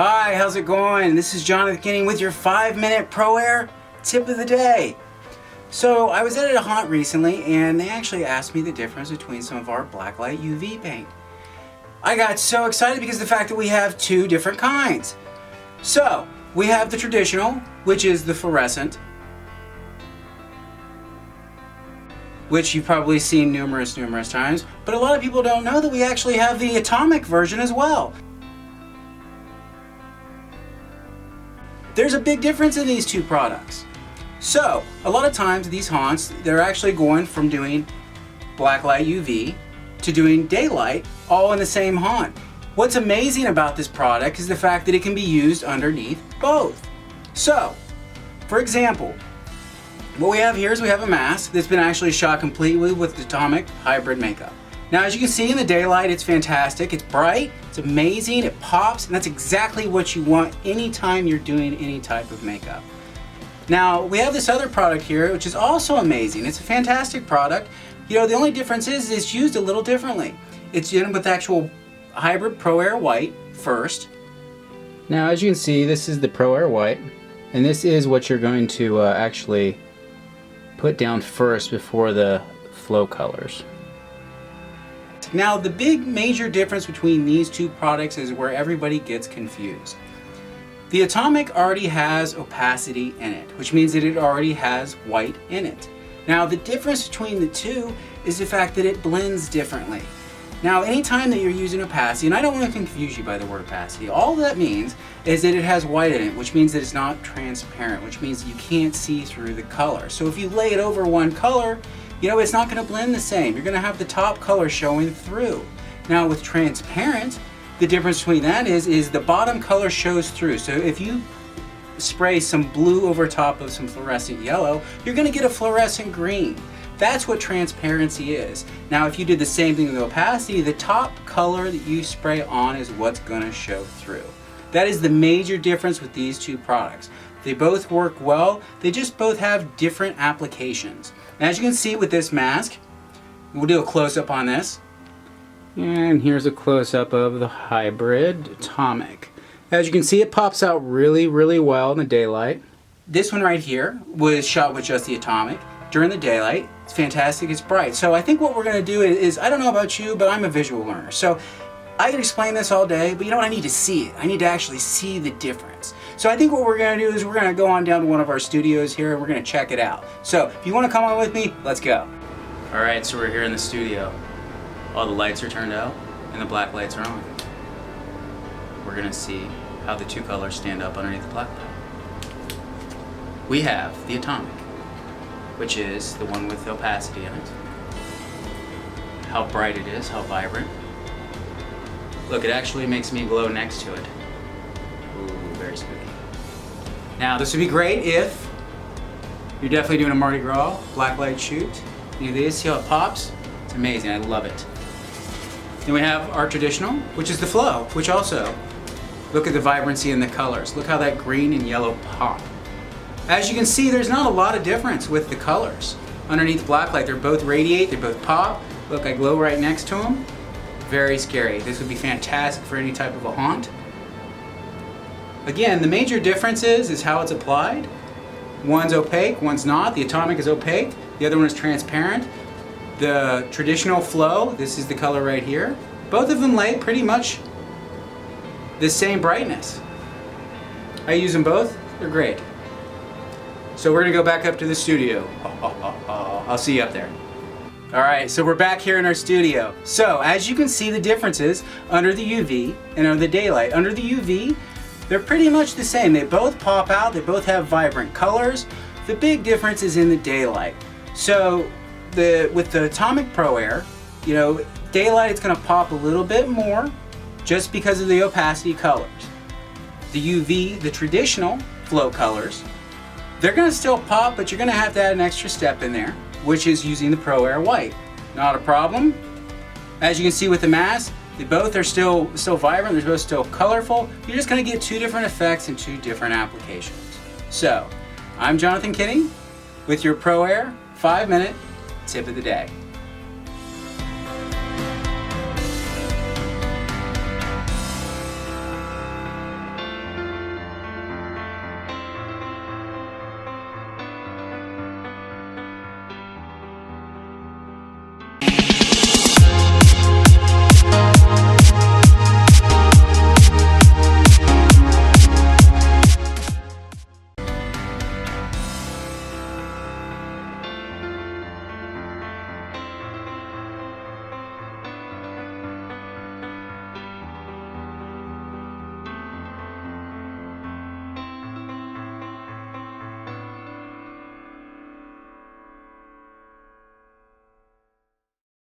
Hi, how's it going? This is Jonathen Kinney with your 5-minute ProAiir tip of the day. So I was at a haunt recently and they actually asked me the difference between some of our blacklight UV paint. I got so excited because of the fact that we have two different kinds. So we have the traditional, which is the fluorescent, which you've probably seen numerous times, but a lot of people don't know that we actually have the atomic version as well. There's a big difference in these two products. So a lot of times these haunts, they're actually going from doing blacklight UV to doing daylight all in the same haunt. What's amazing about this product is the fact that it can be used underneath both. So, for example, what we have here is we have a mask that's been actually shot completely with atomic hybrid makeup. Now, as you can see in the daylight, it's fantastic. It's bright, it's amazing, it pops, and that's exactly what you want anytime you're doing any type of makeup. Now, we have this other product here, which is also amazing. It's a fantastic product. You know, the only difference is it's used a little differently. It's in with actual hybrid ProAiir white first. Now, as you can see, this is the ProAiir white, and this is what you're going to actually put down first before the flow colors. Now, the big major difference between these two products is where everybody gets confused. The atomic already has opacity in it, which means that it already has white in it. Now, the difference between the two is the fact that it blends differently. Now, anytime that you're using opacity, and I don't want to confuse you by the word opacity, all that means is that it has white in it, which means that it's not transparent, which means you can't see through the color. So if you lay it over one color, you know, it's not going to blend the same. You're going to have the top color showing through. Now, with transparent, the difference between that is the bottom color shows through. So if you spray some blue over top of some fluorescent yellow, you're going to get a fluorescent green. That's what transparency is. Now, if you did the same thing with opacity, the top color that you spray on is what's going to show through. That is the major difference with these two products. They both work well, they just both have different applications. As you can see with this mask, we'll do a close-up on this. And here's a close-up of the hybrid atomic. As you can see, it pops out really well in the daylight. This one right here was shot with just the atomic. During the daylight, it's fantastic, it's bright. So I think what we're gonna do is, I don't know about you, but I'm a visual learner. So I can explain this all day, but you know what, I need to see it. I need to actually see the difference. So I think what we're gonna do is we're gonna go on down to one of our studios here and we're gonna check it out. So if you wanna come on with me, let's go. All right, so we're here in the studio. All the lights are turned out and the black lights are on. We're gonna see how the two colors stand up underneath the black light. We have the atomic, which is the one with the opacity in it. How bright it is, how vibrant. Look, it actually makes me glow next to it. Ooh, very spooky. Now, this would be great if you're definitely doing a Mardi Gras blacklight shoot. You see how it pops? It's amazing, I love it. Then we have our traditional, which is the flow, which also, look at the vibrancy in the colors. Look how that green and yellow pop. As you can see, there's not a lot of difference with the colors. Underneath blacklight, they're both radiate, they both pop. Look, I glow right next to them. Very scary. This would be fantastic for any type of a haunt. Again, the major difference is how it's applied. One's opaque, one's not. The atomic is opaque, the other one is transparent. The traditional flow, this is the color right here. Both of them lay pretty much the same brightness. I use them both, they're great. So we're gonna go back up to the studio. I'll see you up there. All right, so we're back here in our studio. So as you can see the differences under the UV and under the daylight. Under the UV, they're pretty much the same. They both pop out, they both have vibrant colors. The big difference is in the daylight. So with the atomic ProAiir, you know, daylight it's gonna pop a little bit more just because of the opacity colors. The UV, the traditional flow colors, they're gonna still pop, but you're gonna have to add an extra step in there, which is using the ProAiir white. Not a problem. As you can see with the mask, they both are still vibrant, they're both still colorful. You're just gonna get two different effects and two different applications. So, I'm Jonathen Kinney with your ProAiir 5-minute tip of the day.